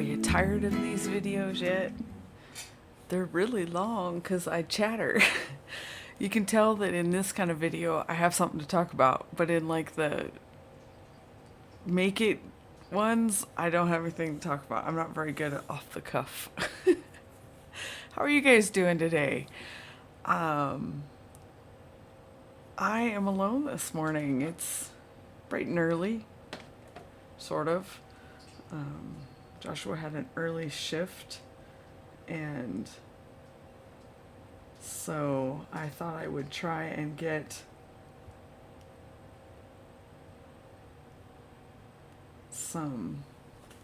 you tired of these videos yet? They're really long because I chatter. You can tell that in this kind of video I have something to talk about, but in like the make it ones, I don't have anything to talk about. I'm not very good at off the cuff. How are you guys doing today? I am alone this morning. It's bright and early, sort of. Joshua had an early shift, and so I thought I would try and get some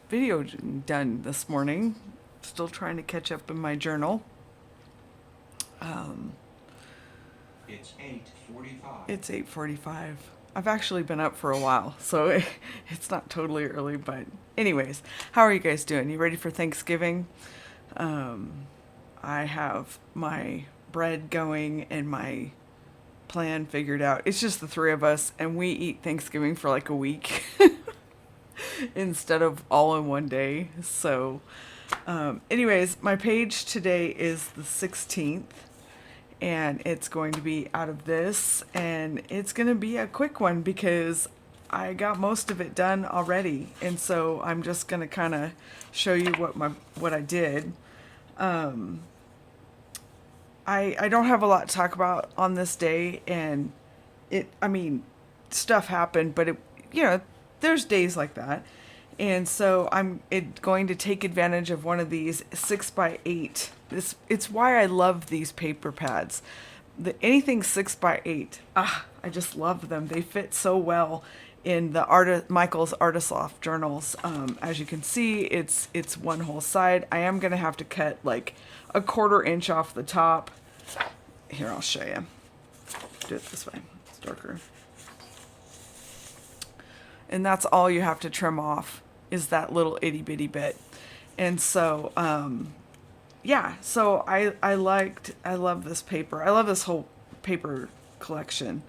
video done this morning. Still trying to catch up in my journal. It's 8:45. It's 8:45. I've actually been up for a while, so it's not totally early, but anyways, how are you guys doing? You ready for Thanksgiving? I have my bread going and my plan figured out. It's just the three of us, and we eat Thanksgiving for like a week instead of all in one day. So anyways, my page today is the 16th. And it's going to be out of this, and it's going to be a quick one because I got most of it done already, and so I'm just going to kind of show you what I did. I don't have a lot to talk about on this day, and stuff happened, but there's days like that. And so I'm going to take advantage of one of these 6x8. It's why I love these paper pads. Anything 6x8. I just love them. They fit so well in the Michael's Artisoft journals. As you can see, it's one whole side. I am going to have to cut like a 1/4 inch off the top. Here, I'll show you. Do it this way. It's darker. And that's all you have to trim off is that little itty bitty bit. And so, so I love this paper. I love this whole paper collection.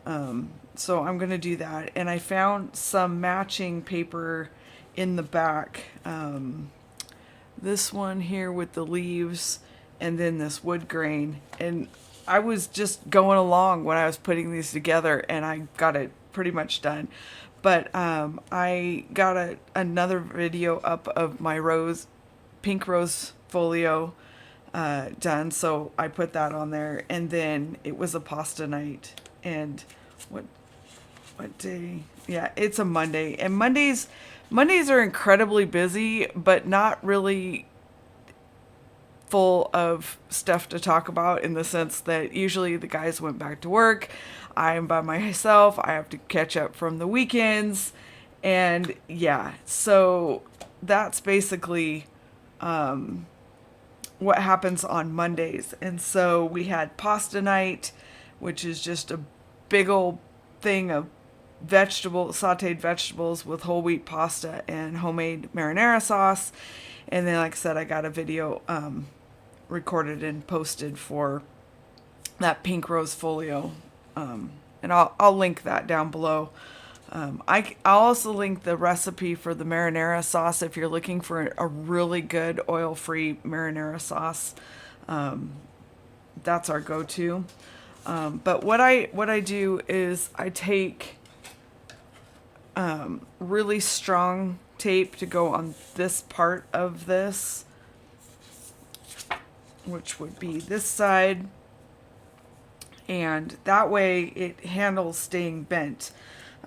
So I'm going to do that. And I found some matching paper in the back. This one here with the leaves and then this wood grain. And I was just going along when I was putting these together, and I got it pretty much done. But I got another video up of my pink rose folio done, so I put that on there. And then it was a pasta night, and what day? Yeah, it's a Monday, and Mondays are incredibly busy, but not really full of stuff to talk about, in the sense that usually the guys went back to work. I'm by myself. I have to catch up from the weekends. And yeah, so that's basically what happens on Mondays. And so we had pasta night, which is just a big old thing of sauteed vegetables with whole wheat pasta and homemade marinara sauce. And then, like I said, I got a video recorded and posted for that pink rose folio. And I'll link that down below. I'll also link the recipe for the marinara sauce if you're looking for a really good oil-free marinara sauce. That's our go-to. But what I do is I take really strong tape to go on this part of this, which would be this side. And that way it handles staying bent.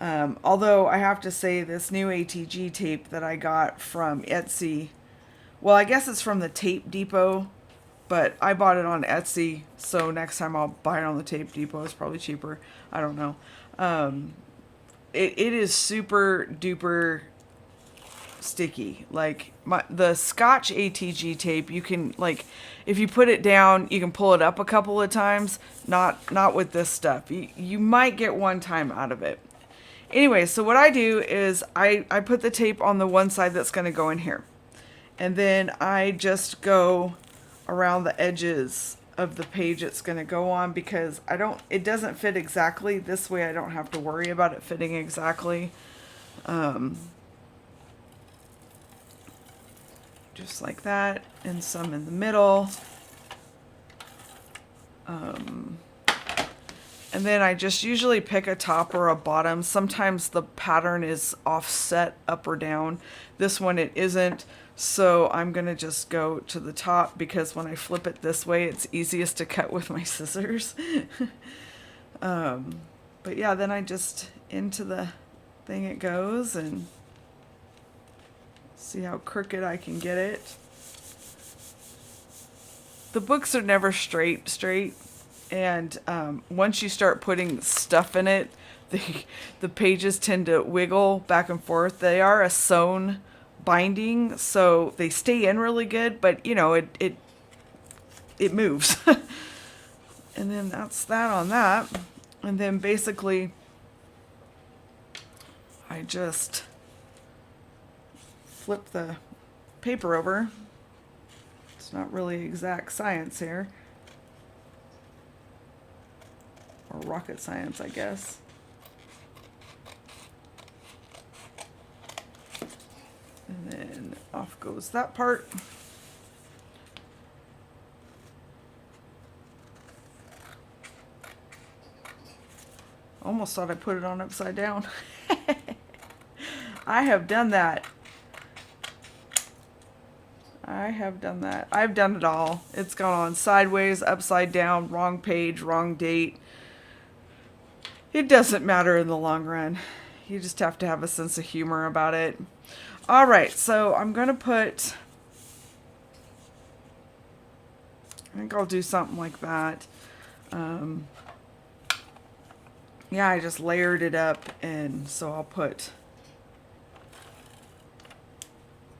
Although I have to say, this new ATG tape that I got from Etsy, well, I guess it's from the Tape Depot, but I bought it on Etsy, so next time I'll buy it on the Tape Depot. It's probably cheaper. I don't know. It is super duper sticky. Like the Scotch ATG tape, you can, like, if you put it down, you can pull it up a couple of times. Not with this stuff. You might get one time out of it. Anyway, so what I do is I put the tape on the one side that's going to go in here, and then I just go around the edges of the page it's going to go on, because it doesn't fit exactly. This way I don't have to worry about it fitting exactly. just like that, and some in the middle. And then I just usually pick a top or a bottom. Sometimes the pattern is offset up or down. This one it isn't, so I'm gonna just go to the top because when I flip it this way, it's easiest to cut with my scissors. But yeah, then I just into the thing it goes and see how crooked I can get it. The books are never straight. And once you start putting stuff in it, the pages tend to wiggle back and forth. They are a sewn binding, so they stay in really good, but you know, it moves. And then that's that on that. And then basically I just flip the paper over. It's not really exact science here. Or rocket science, I guess. And then off goes that part. Almost thought I put it on upside down. I have done that. I've done it all. It's gone on sideways, upside down, wrong page, wrong date. It doesn't matter in the long run. You just have to have a sense of humor about it. All right, so I'm going to put, I think I'll do something like that. Yeah, I just layered it up, and so I'll put,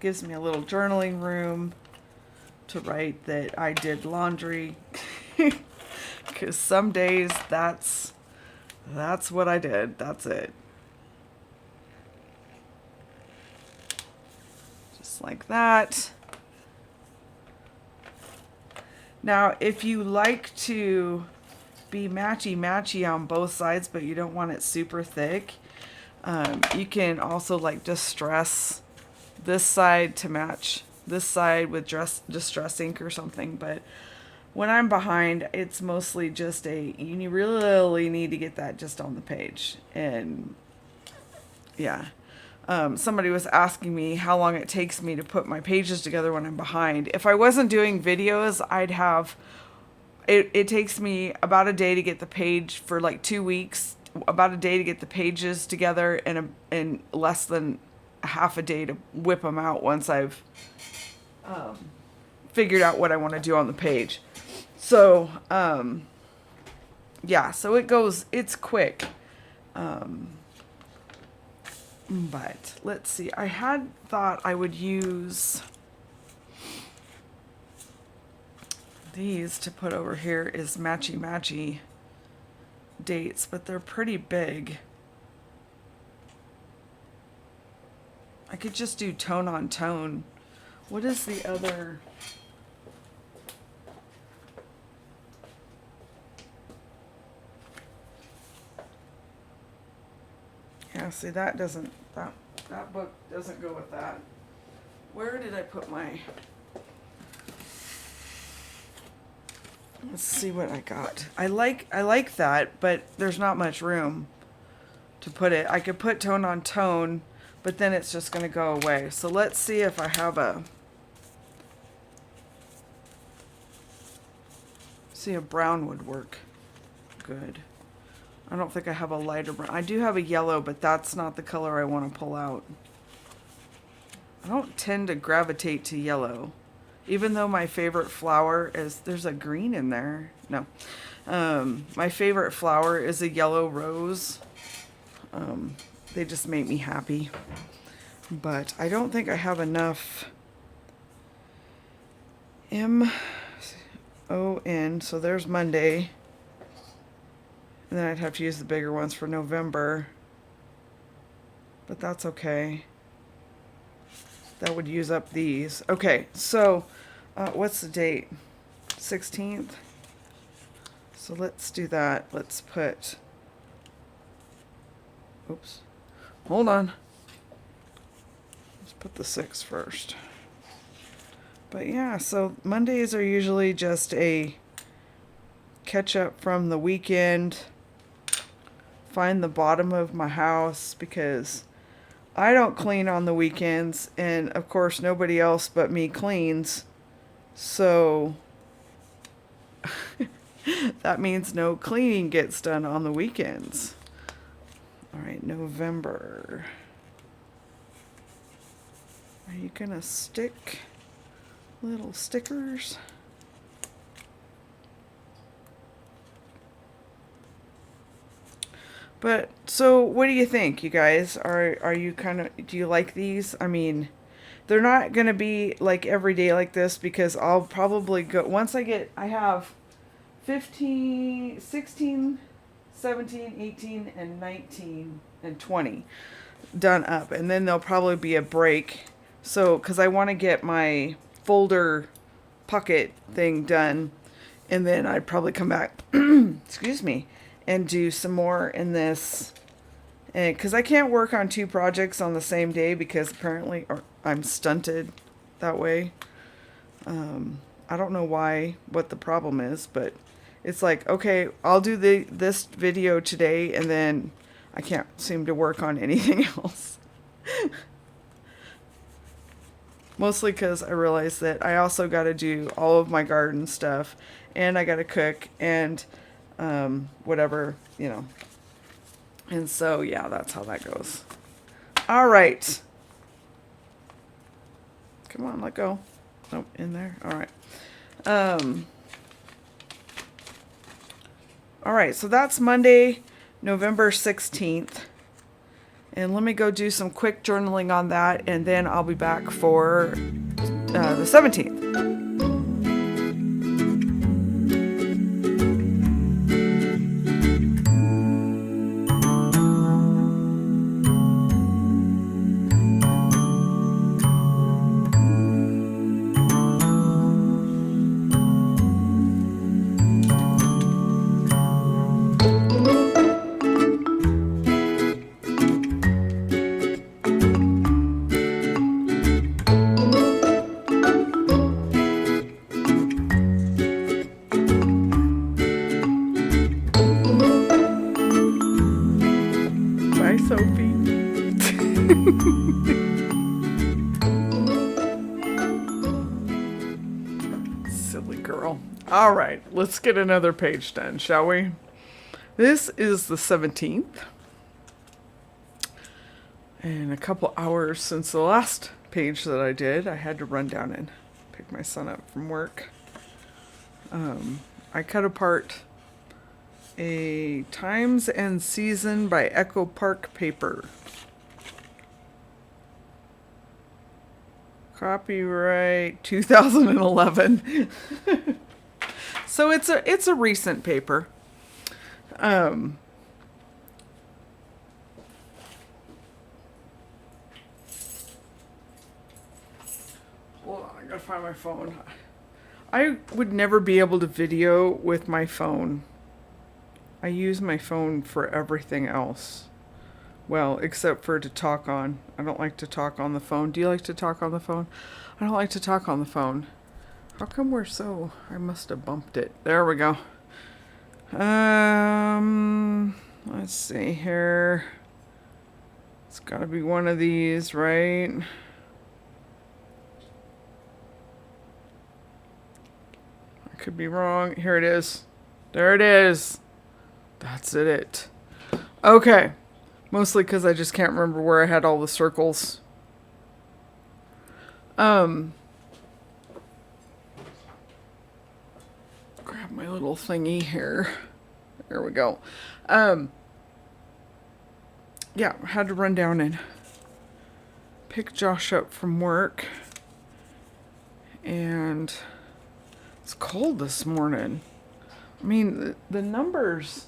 gives me a little journaling room to write that I did laundry. Because some days that's what I did. That's it. Just like that. Now, if you like to be matchy-matchy on both sides, but you don't want it super thick, you can also like distress this side to match this side with distress ink or something. But when I'm behind, it's mostly just you really need to get that just on the page. And yeah, somebody was asking me how long it takes me to put my pages together when I'm behind. If I wasn't doing videos, I'd have, it takes me about a day to get the page for like 2 weeks, about a day to get the pages together, and less than half a day to whip them out once I've figured out what I want to do on the page. So, yeah, so it's quick. But let's see, I had thought I would use these to put over here is matchy-matchy dates, but they're pretty big. I could just do tone on tone. What is the other? Yeah, see, that doesn't, that book doesn't go with that. Where did I put my, let's see what I got. I like that, but there's not much room to put it. I could put tone on tone, but then it's just going to go away. So let's see if I have a brown would work good. I don't think I have a lighter brown. I do have a yellow, but that's not the color I want to pull out. I don't tend to gravitate to yellow, even though my favorite flower is, there's a green in there. No. My favorite flower is a yellow rose. They just make me happy. But I don't think I have enough MON, so there's Monday. And then I'd have to use the bigger ones for November. But that's okay. That would use up these. Okay, so what's the date? 16th? So let's do that. Let's put, oops, hold on. Let's put the 6 first. But yeah, so Mondays are usually just a catch up from the weekend, find the bottom of my house because I don't clean on the weekends, and of course nobody else but me cleans. So that means no cleaning gets done on the weekends. All right, November. Are you gonna stick little stickers? But so what do you think, you guys? Are you kind of, do you like these? I mean, they're not going to be like every day like this because I'll probably go once I have 15, 16, 17, 18 and 19 and 20 done up, and then there'll probably be a break. So cuz I want to get my folder pocket thing done, and then I'd probably come back excuse me, and do some more in this, and because I can't work on two projects on the same day because apparently I'm stunted that way. I don't know what the problem is, but it's like, okay, I'll do this video today, and then I can't seem to work on anything else. Mostly because I realized that I also got to do all of my garden stuff, and I got to cook, and whatever, you know. And so, yeah, that's how that goes. All right. Come on, let go. Nope, in there. All right. All right, so that's Monday, November 16th. And let me go do some quick journaling on that, and then I'll be back for the 17th. Bye, Sophie. Silly girl. All right, let's get another page done, shall we? This is the 17th. And a couple hours since the last page that I did, I had to run down and pick my son up from work. I cut apart a Times and Season by Echo Park paper. Copyright 2011. So it's a recent paper. Hold on, I gotta find my phone. I would never be able to video with my phone. I use my phone for everything else. Well, except for to talk on. I don't like to talk on the phone. Do you like to talk on the phone? I don't like to talk on the phone. How come we're so... I must have bumped it. There we go. Let's see here. It's gotta be one of these, right? I could be wrong. Here it is. There it is. That's it. Okay. Mostly because I just can't remember where I had all the circles. Grab my little thingy here. There we go. Yeah, had to run down and pick Josh up from work. And it's cold this morning. I mean, the numbers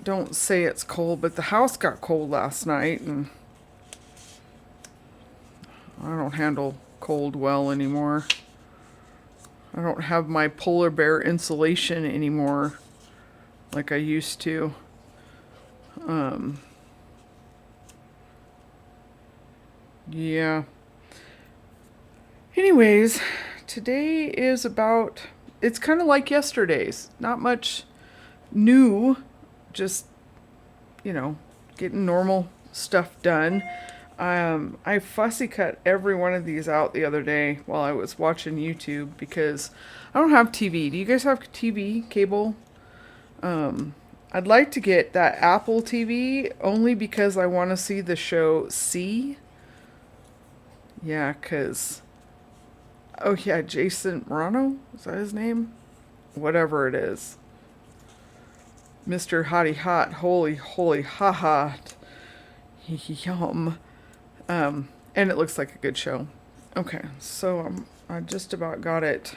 don't say it's cold, but the house got cold last night, and I don't handle cold well anymore. I don't have my polar bear insulation anymore like I used to. Yeah. Anyways, today is about, it's kind of like yesterday's. Not much new, just, getting normal stuff done. I fussy cut every one of these out the other day while I was watching YouTube because I don't have TV. Do you guys have TV, cable? I'd like to get that Apple TV only because I want to see the show C. Yeah, because... Oh, yeah, Jason Morano? Is that his name? Whatever it is. Mr. Hottie Hot, holy, ha. Yum. And it looks like a good show. Okay, so I just about got it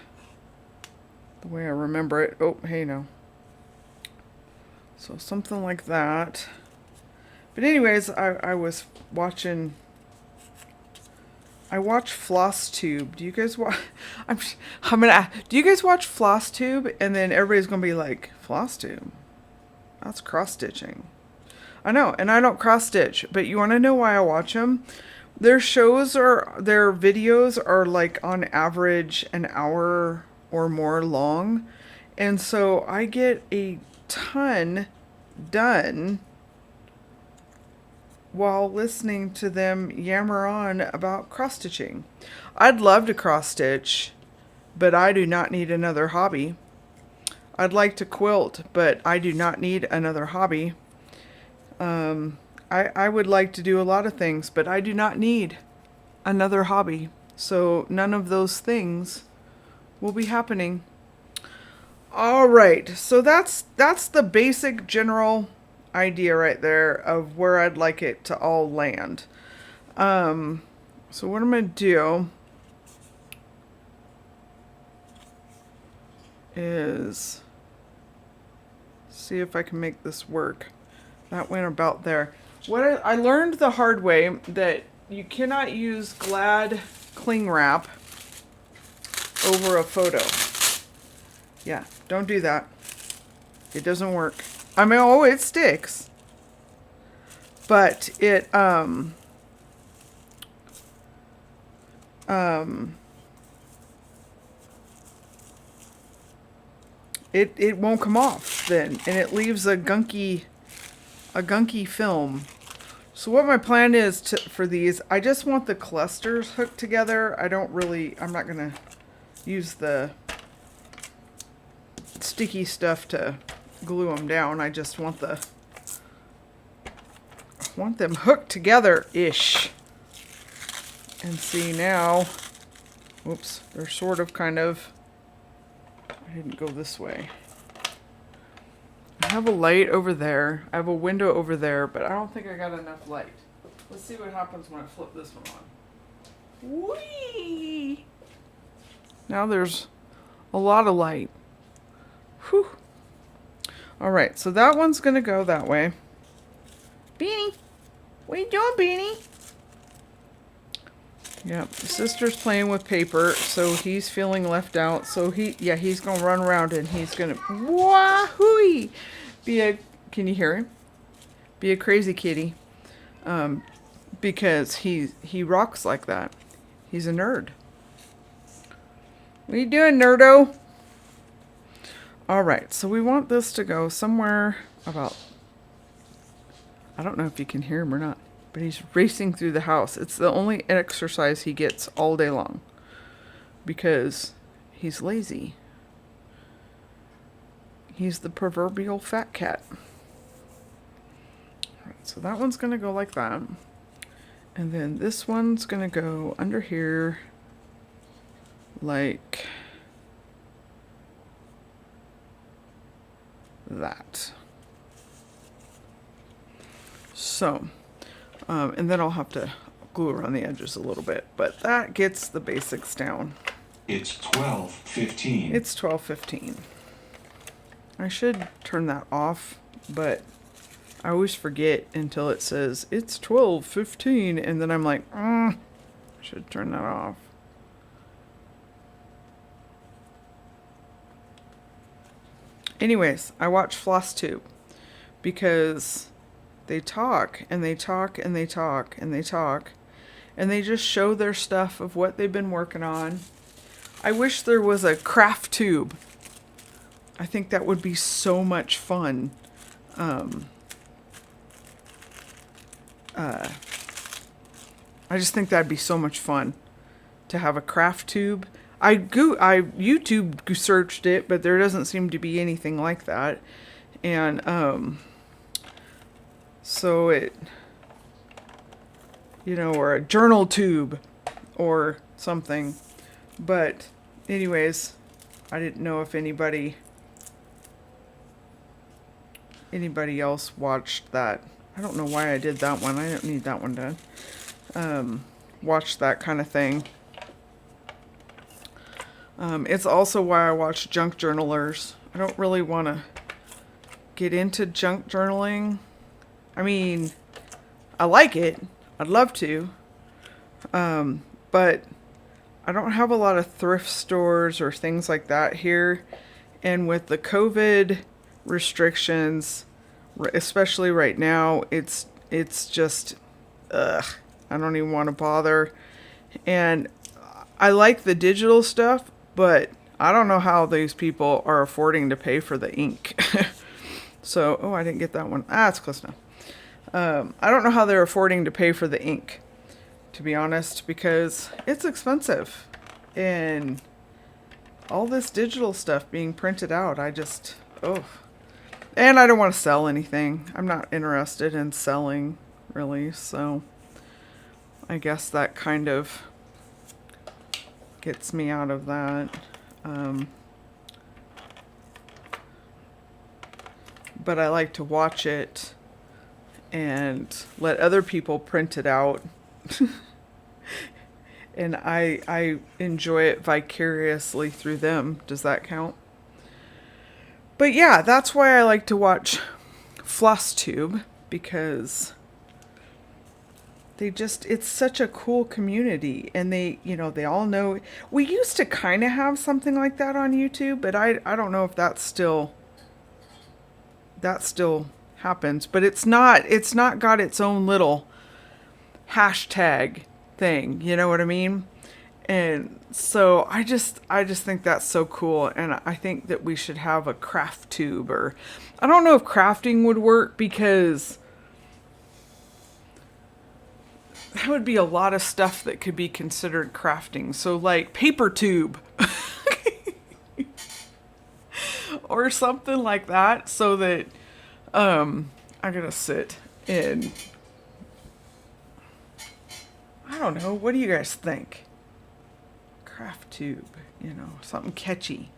the way I remember it. Oh, hey, no. So something like that. But anyways, I was watching... I watch FlossTube. Do you guys watch... do you guys watch FlossTube? And then everybody's going to be like, FlossTube? That's cross-stitching. I know, and I don't cross-stitch. But you want to know why I watch them? Their videos are like on average an hour or more long. And so I get a ton done while listening to them yammer on about cross-stitching. I'd love to cross-stitch, but I do not need another hobby. I'd like to quilt, but I do not need another hobby. I would like to do a lot of things, but I do not need another hobby. So none of those things will be happening. All right, so that's the basic general idea right there of where I'd like it to all land. So what I'm going to do is see if I can make this work. That went about there. What I learned the hard way that you cannot use Glad cling wrap over a photo. Yeah, don't do that. It doesn't work. I mean, oh, it sticks. But it it won't come off then, and it leaves a gunky film. So what my plan is for these, I just want the clusters hooked together. I'm not gonna use the sticky stuff to glue them down. I just want them hooked together-ish. And see now, whoops, they're sort of kind of, I didn't go this way. I have a light over there. I have a window over there, but I don't think I got enough light. Let's see what happens when I flip this one on. Whee! Now there's a lot of light. Whew. All right, so that one's going to go that way. Beanie, what are you doing, Beanie? Yep, sister's playing with paper, so he's feeling left out. So he's going to run around and he's going to, wahoo! Can you hear him? Be a crazy kitty. Because he rocks like that. He's a nerd. What are you doing, nerdo? All right, so we want this to go somewhere about, I don't know if you can hear him or not, but he's racing through the house. It's the only exercise he gets all day long because he's lazy. He's the proverbial fat cat. All right, so that one's going to go like that. And then this one's going to go under here like that. So, and then I'll have to glue around the edges a little bit, but that gets the basics down. It's 12:15. It's 12:15. I should turn that off, but I always forget until it says it's 12:15, and then I'm like, I should turn that off. Anyways, I watch FlossTube because they talk and they talk and they talk and they talk, and they just show their stuff of what they've been working on. I wish there was a craft tube. I think that would be so much fun. I just think that'd be so much fun to have a craft tube. I YouTube searched it, but there doesn't seem to be anything like that. And so it, or a journal tube or something. But anyways, I didn't know if anybody else watched that. I don't know why I did that one. I don't need that one done. Watch that kind of thing. It's also why I watch junk journalers. I don't really want to get into junk journaling. I mean, I like it. I'd love to. But I don't have a lot of thrift stores or things like that here. And with the COVID restrictions, especially right now, it's just, I don't even want to bother. And I like the digital stuff, but I don't know how these people are affording to pay for the ink. So, I didn't get that one. It's close enough. I don't know how they're affording to pay for the ink, to be honest, because it's expensive. And all this digital stuff being printed out, and I don't want to sell anything. I'm not interested in selling, really, so I guess that kind of gets me out of that. But I like to watch it and let other people print it out. And I enjoy it vicariously through them. Does that count? But yeah, that's why I like to watch FlossTube, because it's such a cool community, and they all know. We used to kind of have something like that on YouTube, but I don't know if that still happens, but it's not got its own little hashtag thing, you know what I mean? And so I just think that's so cool, and I think that we should have a craft tube, or I don't know if crafting would work, because that would be a lot of stuff that could be considered crafting. So like paper tube or something like that, so that I'm gonna sit in. I don't know. What do you guys think? Craft tube, something catchy.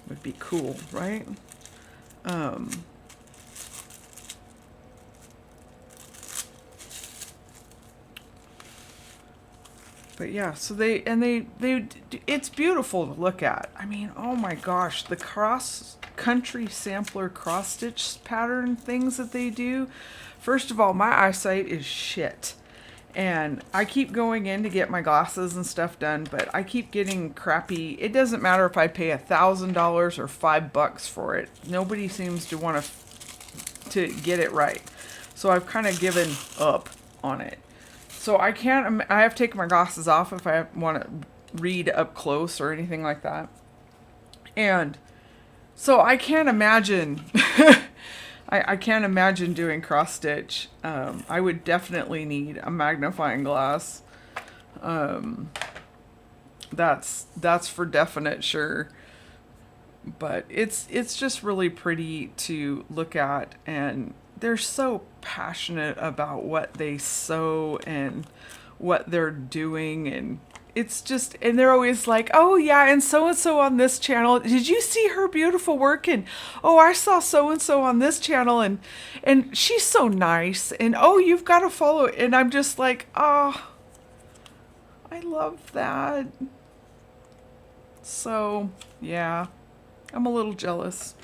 Would be cool, right? But yeah, so they it's beautiful to look at. I mean, oh my gosh, the cross-country sampler cross-stitch pattern things that they do. First of all, my eyesight is shit. And I keep going in to get my glasses and stuff done, but I keep getting crappy. It doesn't matter if I pay $1,000 or $5 for it. Nobody seems to want to get it right. So I've kind of given up on it. So I have to take my glasses off if I want to read up close or anything like that. And so I can't imagine, I can't imagine doing cross stitch. I would definitely need a magnifying glass. That's for definite sure. But it's just really pretty to look at, and they're so passionate about what they sew and what they're doing, and it's just, and they're always like, oh yeah, and so on this channel, did you see her beautiful work? And oh, I saw so on this channel, and she's so nice, and oh, you've got to follow it. And I'm just like, oh, I love that. So yeah, I'm a little jealous.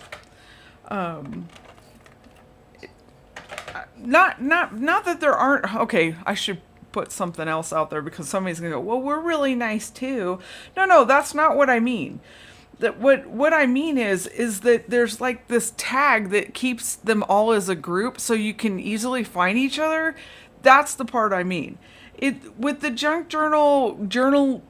Not that there aren't, okay, I should put something else out there, because somebody's gonna go, well, we're really nice too. No, that's not what I mean. that what I mean is that there's like this tag that keeps them all as a group so you can easily find each other. That's the part I mean. It with the junk journal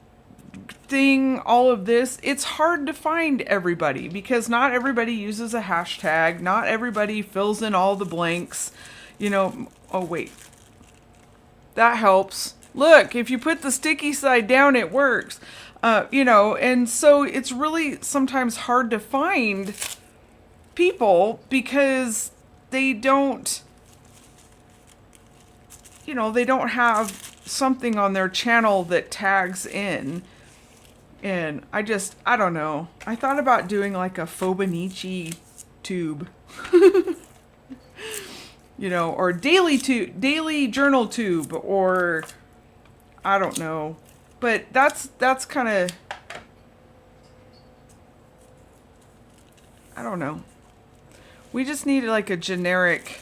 thing, all of this, it's hard to find everybody because not everybody uses a hashtag. Not everybody fills in all the blanks. You know, oh wait. That helps. Look, if you put the sticky side down, it works. You know, and so it's really sometimes hard to find people because they don't, you know, they don't have something on their channel that tags in. And I don't know. I thought about doing like a fauxbonichi tube. You know, or daily journal tube, or I don't know. But that's kind of, I don't know. We just needed like a generic,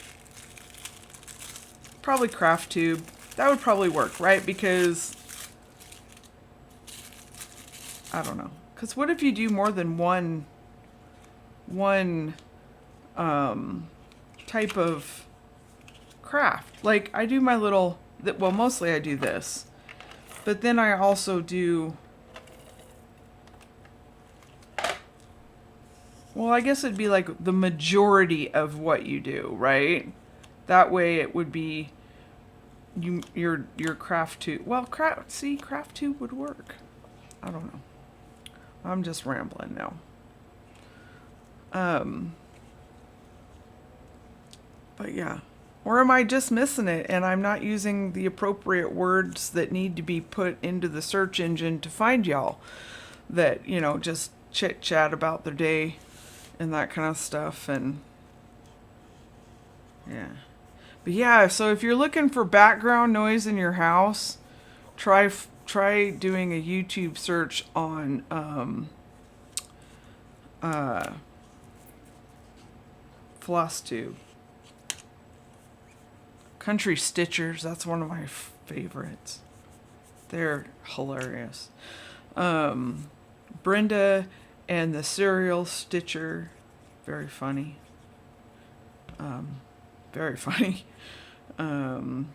probably craft tube. That would probably work, right? Because, I don't know. Because what if you do more than one type of craft? Like I do my little, well, mostly I do this. But then I also do, well, I guess it'd be like the majority of what you do, right? That way it would be your craft tube. Well, craft tube would work. I don't know. I'm just rambling now. But yeah. Or am I just missing it and I'm not using the appropriate words that need to be put into the search engine to find y'all that, you know, just chit chat about their day and that kind of stuff. And yeah. But yeah, so if you're looking for background noise in your house, try doing a YouTube search on floss tube. Country Stitchers, that's one of my favorites. They're hilarious. Brenda and the Serial Stitcher, very funny. Very funny. Mama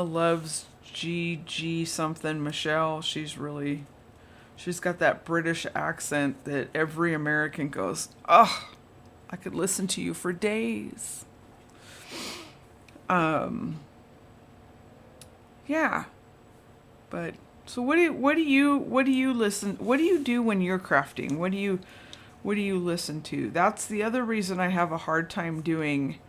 loves GG something, Michelle. She's got that British accent that every American goes, oh, I could listen to you for days. Yeah, but so what do you listen? What do you do when you're crafting? What do you listen to? That's the other reason I have a hard time doing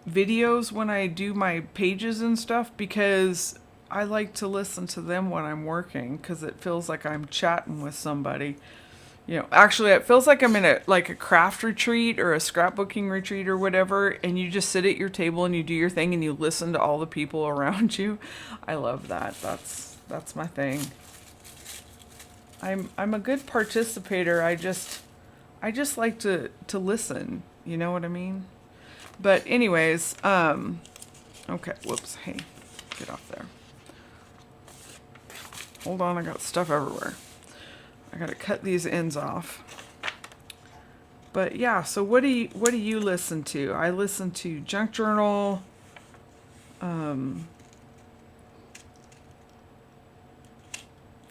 videos when I do my pages and stuff, because I like to listen to them when I'm working, because it feels like I'm chatting with somebody. You know, actually, it feels like I'm in a craft retreat or a scrapbooking retreat or whatever, and you just sit at your table and you do your thing and you listen to all the people around you. I love that. That's my thing. I'm a good participator. I just like to listen. You know what I mean? But anyways, okay. Whoops. Hey, get off there. Hold on. I got stuff everywhere. I gotta cut these ends off. But yeah, so what do you listen to? I listen to junk journal,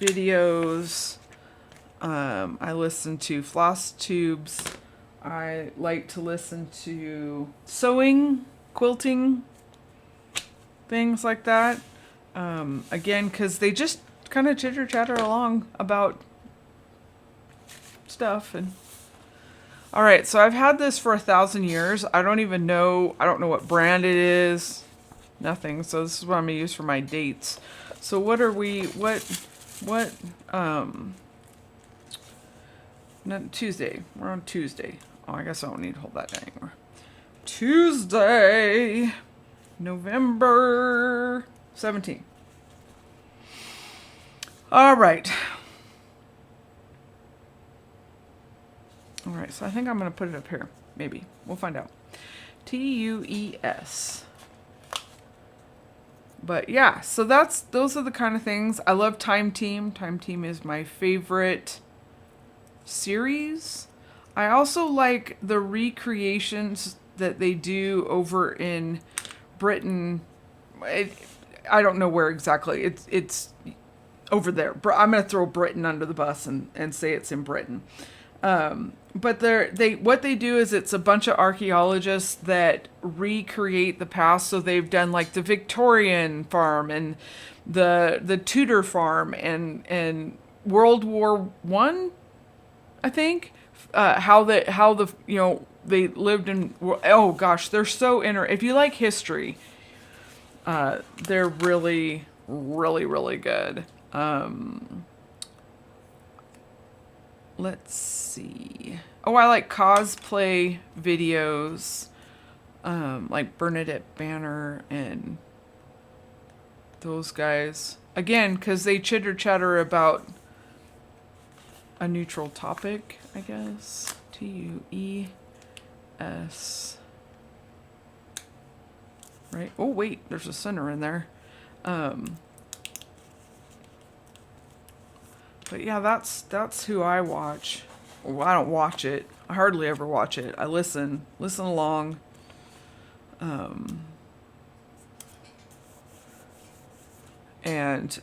videos. I listen to floss tubes. I like to listen to sewing, quilting, things like that. Again, because they just kind of chitter chatter along about stuff. And all right, so I've had this for 1,000 years. I don't know what brand it is. Nothing. So this is what I'm gonna use for my dates. So what Tuesday. We're on Tuesday. Oh, I guess I don't need to hold that down anymore. Tuesday, November 17th. All right. All right, so I think I'm going to put it up here. Maybe. We'll find out. TUES. But yeah, so those are the kind of things. I love Time Team. Time Team is my favorite series. I also like the recreations that they do over in Britain. I don't know where exactly. It's over there. I'm going to throw Britain under the bus and say it's in Britain. But what they do is it's a bunch of archaeologists that recreate the past. So they've done like the Victorian farm and the Tudor farm and World War I think. How the they lived in. Oh gosh, they're so if you like history, they're really really good. Let's see. Oh, I like cosplay videos, like Bernadette Banner and those guys. Again, because they chitter chatter about a neutral topic, I guess. TUES. Right? Oh, wait, there's a center in there. But yeah, that's who I watch. Well, I don't watch it. I hardly ever watch it. I listen along. And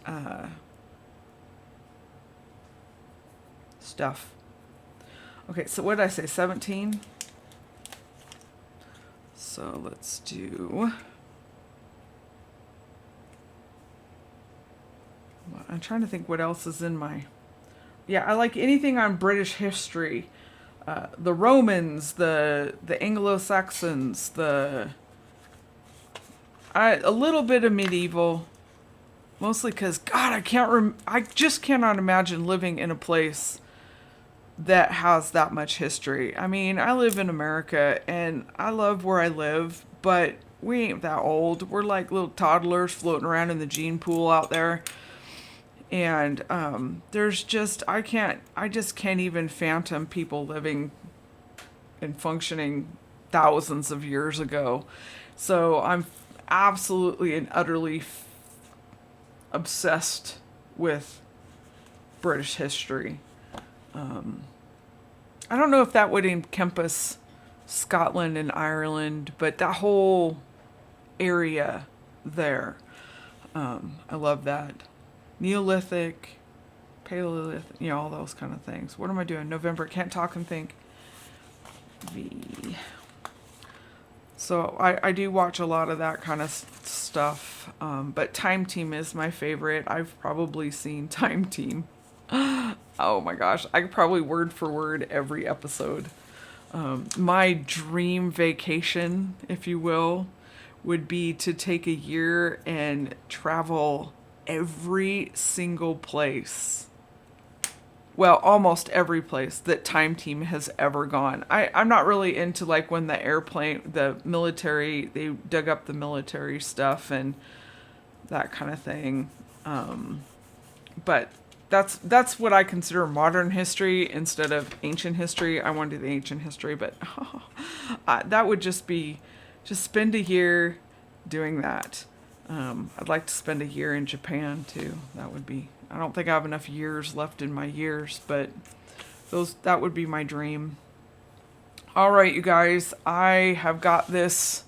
stuff. Okay, so what did I say? 17? So let's do... I'm trying to think what else is in my... Yeah, I like anything on British history. The Romans, the Anglo-Saxons, a little bit of medieval. Mostly because, God, I just cannot imagine living in a place that has that much history. I mean, I live in America, and I love where I live, but we ain't that old. We're like little toddlers floating around in the gene pool out there. And there's just, I just can't even fathom people living and functioning thousands of years ago. So I'm absolutely and utterly obsessed with British history. I don't know if that would encompass Scotland and Ireland, but that whole area there. I love that. Neolithic, Paleolithic, all those kind of things. What am I doing? November, can't talk and think. So I do watch a lot of that kind of stuff. But Time Team is my favorite. I've probably seen Time Team. Oh my gosh. I could probably word for word every episode. My dream vacation, if you will, would be to take a year and travel every single place. Well, almost every place that Time Team has ever gone. I'm not really into like when the military, they dug up the military stuff and that kind of thing. But that's what I consider modern history instead of ancient history. I want to do the ancient history, but that would just spend a year doing that. I'd like to spend a year in Japan too. That would be, I don't think I have enough years left in my years, but that would be my dream. All right, you guys, I have got this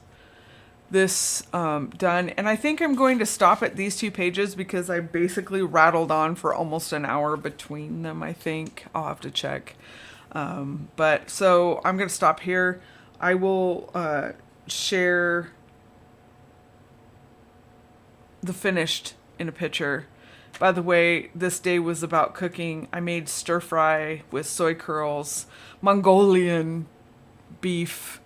done, and I think I'm going to stop at these 2 pages because I basically rattled on for almost an hour between them. I think I'll have to check. But so I'm going to stop here. I will share the finished in a picture. By the way, this day was about cooking. I made stir fry with soy curls, Mongolian beef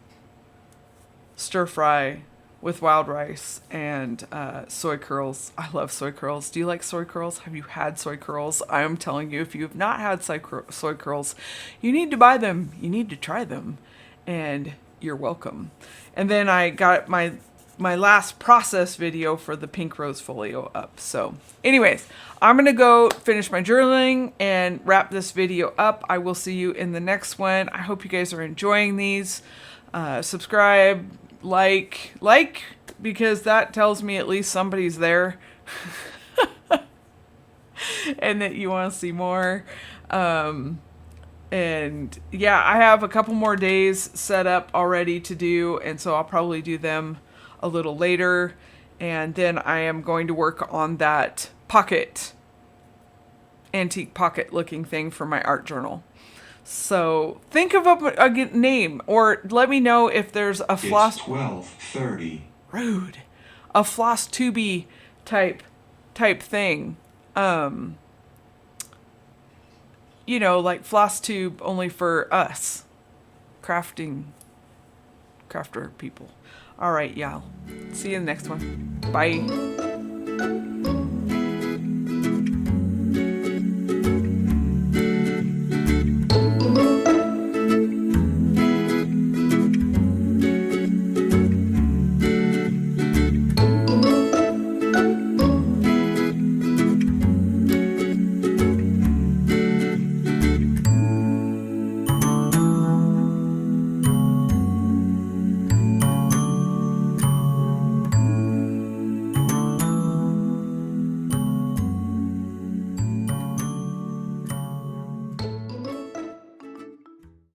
stir fry with wild rice and soy curls. I love soy curls. Do you like soy curls? Have you had soy curls? I am telling you, if you have not had soy curls, you need to buy them. You need to try them. And you're welcome. And then I got my last process video for the pink rose folio up. So anyways, I'm going to go finish my journaling and wrap this video up. I will see you in the next one. I hope you guys are enjoying these. Subscribe, like, because that tells me at least somebody's there and that you want to see more. And And yeah, I have a couple more days set up already to do, and so I'll probably do them a little later. And then I am going to work on that pocket, antique pocket looking thing for my art journal. So think of a name, or let me know if there's a floss. It's 12:30. Rude. A floss tubey type thing. You know, like floss tube only for us crafter people. All right, y'all. See you in the next one. Bye.